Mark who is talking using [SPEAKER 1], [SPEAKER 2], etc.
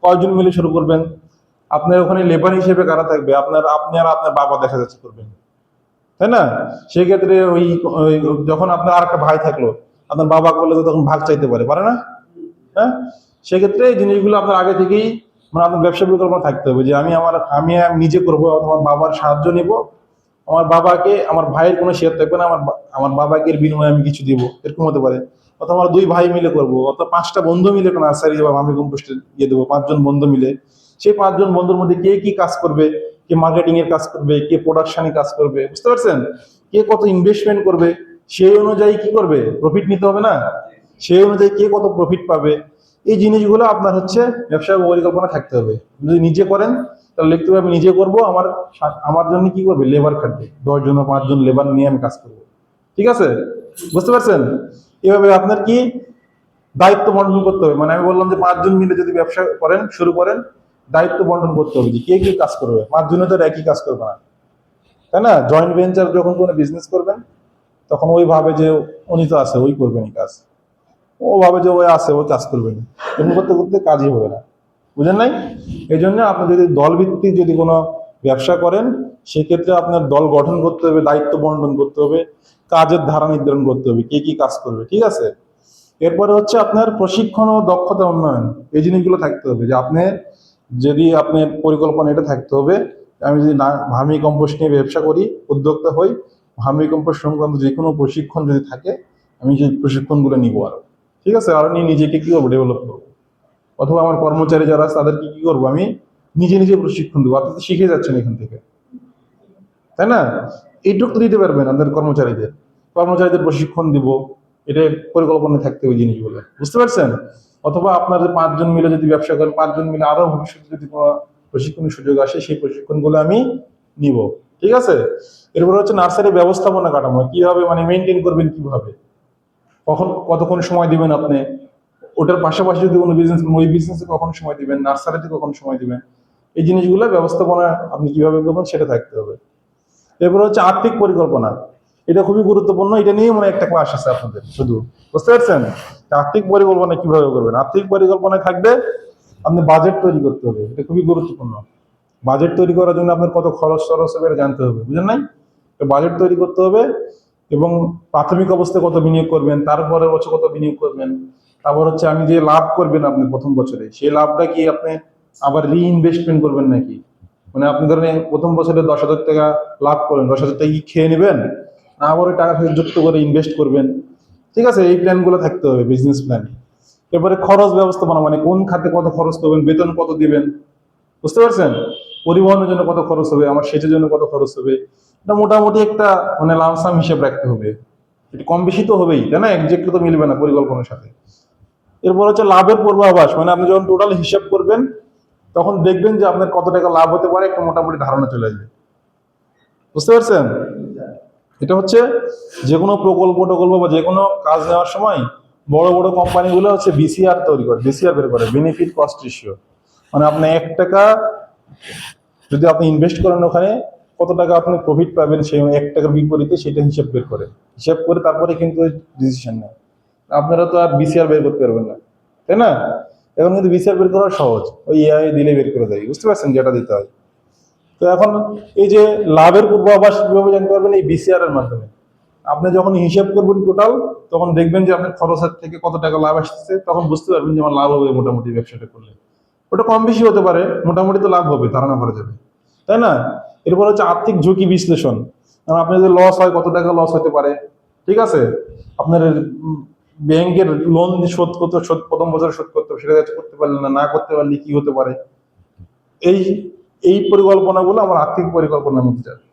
[SPEAKER 1] কয়জন মিলে শুরু করবেন? আপনার ওখানে লেবার হিসেবে কারা থাকবে? আপনি আর আপনার বাবা দেখা যাচ্ছে করবেন, তাই না? সেক্ষেত্রে ওই যখন আপনার আর একটা ভাই থাকলো, আপনার বাবা করলে তো তখন ভাগ চাইতে পারে না? হ্যাঁ, সেক্ষেত্রে এই জিনিসগুলো আপনার আগে থেকেই মানে আপনার ব্যবসা পরিকল্পনা থাকতে হবে যে আমি নিজে করবো অথবা আমার বাবার সাহায্য নিব। আমার বাবাকে, আমার ভাইয়ের কোনো শেয়ার থাকবে না, আমার বাবাকে এর বিনিময়ে আমি কিছু দিব, এরকম হতে পারে। অথবা আমরা 2 ভাই মিলে করবো, অথবা 5টা বন্ধু মিলে একটা নার্সারি বা ভার্মি কম্পোস্ট দিয়ে দেবো, 5জন বন্ধু মিলে। সেই 5জন বন্ধুর মধ্যে কে কি কাজ করবে, কে মার্কেটিং এর কাজ করবে, কে প্রোডাকশনে কাজ করবে, বুঝতে পারছেন? কে কত ইনভেস্টমেন্ট করবে, সেই অনুযায়ী কি করবে, প্রফিট নিতে হবে না? সেই অনুযায়ী কে কত প্রফিট পাবে, এই জিনিসগুলো আপনার হচ্ছে ব্যবসা পরিকল্পনা থাকতে হবে। যদি নিজে করেন তাহলে লিখতে হবে আমি নিজে করবো, আমার জন্য কি করবে, লেবার খাটবে, 10 জন বা 5জন লেবার নিয়ে আমি কাজ করবো। ঠিক আছে, বুঝতে পারছেন? এভাবে আপনার কি দায়িত্ব বন্টন করতে হবে। মানে আমি বললাম যে 5জন মিলে যদি ব্যবসা করেন, শুরু করেন, দায়িত্ব বন্টন করতে হবে যে কে কি কাজ করবে। 5জনে তো একই কাজ করবে না, তাই না? জয়েন্ট ভেঞ্চার যখন কোনো বিজনেস করবেন তখন ওই ভাবে যে উনি তো আছে, ওই করবেন কাজ, ও ভাবে যে ওই আছে, ওই কাজ করবেন, এরকম করতে করতে কাজই হবে না। বুঝেন নাই? এই জন্য আপনি যদি দল ভিত্তিক যদি কোনো ব্যবসা করেন, সেক্ষেত্রে আপনার দল গঠন করতে হবে, দায়িত্ব বন্টন করতে হবে, কাজের ধারা নির্ধারণ করতে হবে, কে কি কাজ করবে। ঠিক আছে, এরপরে হচ্ছে আপনার প্রশিক্ষণ ও দক্ষতা উন্নয়ন, এই জিনিসগুলো থাকতে হবে যে আপনি যদি আপনার পরিকল্পনা এটা থাকতে হবে, আমি যদি ভার্মি কম্পোস্ট নিয়ে ব্যবসা করি, উদ্যোক্তা হই, ভার্মি কম্পোস্ট সংক্রান্ত যে কোনো প্রশিক্ষণ যদি থাকে, আমি সেই প্রশিক্ষণগুলো নিবো আরো। ঠিক আছে, আর নিয়ে নিজেকে কি করবো, ডেভেলপ করবো। অথবা আমার কর্মচারী যারা আছে তাদেরকে কি করবো, আমি নিজে নিজে প্রশিক্ষণ দেবো। আপনি তো শিখে যাচ্ছেন এখান থেকে, তাই না? এইটুকু তো দিতে পারবেন আপনাদের কর্মচারীদের প্রশিক্ষণ দিব, এটা পরিকল্পনা থাকতে ওই জিনিসগুলো, বুঝতে পারছেন? অথবা আপনার যে 5জন মিলে যদি ব্যবসা করেন, 5জন মিলে আরো ভবিষ্যতে যদি কোনো প্রশিক্ষণের সুযোগ আসে, সেই প্রশিক্ষণগুলো আমি নিব। ঠিক আছে, এরপর হচ্ছে নার্সারি ব্যবস্থাপনা কাঠামো, কিভাবে মানে মেনটেন করবেন, কিভাবে, কখন কতক্ষণ সময় দিবেন আপনি, ওটার পাশাপাশি যদি কোনো বিজনেস, ওই বিজনেসে কখন সময় দিবেন, নার্সারিতে কখন সময় দিবেন, এই জিনিসগুলো ব্যবস্থাপনা আপনি কিভাবে করবেন সেটা থাকতে হবে। এরপর হচ্ছে আর্থিক পরিকল্পনা, এটা খুবই গুরুত্বপূর্ণ, এটা নিয়ে মনে একটা ক্লাস আছে আপনাদের শুধু, বুঝতে পারছেন? আর্থিক পরিকল্পনা কিভাবে করবেন, আর্থিক পরিকল্পনায় থাকবে আপনি বাজেট তৈরি করতে হবে, এটা খুবই গুরুত্বপূর্ণ। বাজেট তৈরি করার জন্য আপনার কত খরচ টরচ হবে এটা জানতে হবে, বুঝলেন নাই? বাজেট তৈরি করতে হবে, এবং প্রাথমিক অবস্থায় কত বিনিয়োগ করবেন, তারপরে বছর কত বিনিয়োগ করবেন, তারপর হচ্ছে আমি যে লাভ করবেন আপনি প্রথম বছরে, সেই লাভটা কি আপনি আবার রিইনভেস্টমেন্ট করবেন নাকি? মানে আপনি ধরেন প্রথম বছরে 10,000 টাকা লাভ করেন, 10,000 টাকা কি খেয়ে নেবেন, না আবার ওই টাকা ফেরত যুক্ত করে ইনভেস্ট করবেন? ঠিক আছে, এই প্ল্যানগুলো থাকতে হবে, বিজনেস প্ল্যান। এরপরে খরচ ব্যবস্থাপনা, মানে কোন খাতে কত খরচ করবেন, বেতন কত দিবেন, বুঝতে পারছেন? পরিবহনের জন্য কত খরচ হবে, আমার সেচের জন্য কত খরচ হবে, এটা মোটামুটি একটা মানে লামসাম হিসেব রাখতে হবে। এটা কম বেশি তো হবেই, তাই না? একজ্যাক্টলি তো মিলবে না পরিকল্পনার সাথে। এরপর হচ্ছে লাভের পূর্বাভাস, মানে আপনি যখন টোটাল হিসাব করবেন তখন দেখবেন যে আপনার কত টাকা লাভ হতে পারে, একটা মোটামুটি ধারণা চলে আসবে, বুঝতে পারছেন? এটা হচ্ছে যে কোনো প্রকল্প বা যে কোনো কাজ নেওয়ার সময় বড় বড় কোম্পানিগুলো হচ্ছে বিসিআর তৈরি করে, বিসিআর বের করে, বেনিফিট কস্ট রেশিও। মানে আপনি 1 টাকা যদি আপনি ইনভেস্ট করেন, ওখানে কত টাকা আপনি প্রফিট পাবেন, সেই 1 টাকার বিপরীতে সেটা হিসাব বের করে, হিসাব করে তারপরে কিন্তু ডিসিশন নেয়। আপনারা তো আর বিসিআর বের করতে পারবেন না, তাই না? এখন কিন্তু বিসিআর বের করা সহজ, ওই এআই দিলে বের করে দেয়, বুঝতে পারছেন, যেটা দিতে হয়। তো এখন এই যে লাভের পূর্বাভাস কিভাবে জানতে পারবেন, এই বিসিআর এর মাধ্যমে। আপনি যখন হিসাব করবেন টোটাল, তখন দেখবেন যে আপনার খরচের থেকে কত টাকা লাভ আসছে, তখন বুঝতে পারবেন যে আমার লাভ হবে মোটামুটি ব্যবসাটা করলে। ওটা কম বেশি হতে পারে, মোটামুটি তো লাভ হবে, ধারণা করা যাবে, তাই না? এরপর হচ্ছে আর্থিক ঝুঁকি বিশ্লেষণ, কারণ আপনার যদি লস হয়, কত টাকা লস হতে পারে। ঠিক আছে, আপনার ব্যাংকের লোন শোধ করতে, প্রথম বছর শোধ করতে হবে, সেটা করতে পারলেন না, না করতে পারলে কি হতে পারে, এই এই পরিকল্পনাগুলো আমার আর্থিক পরিকল্পনার মধ্যে যাবে।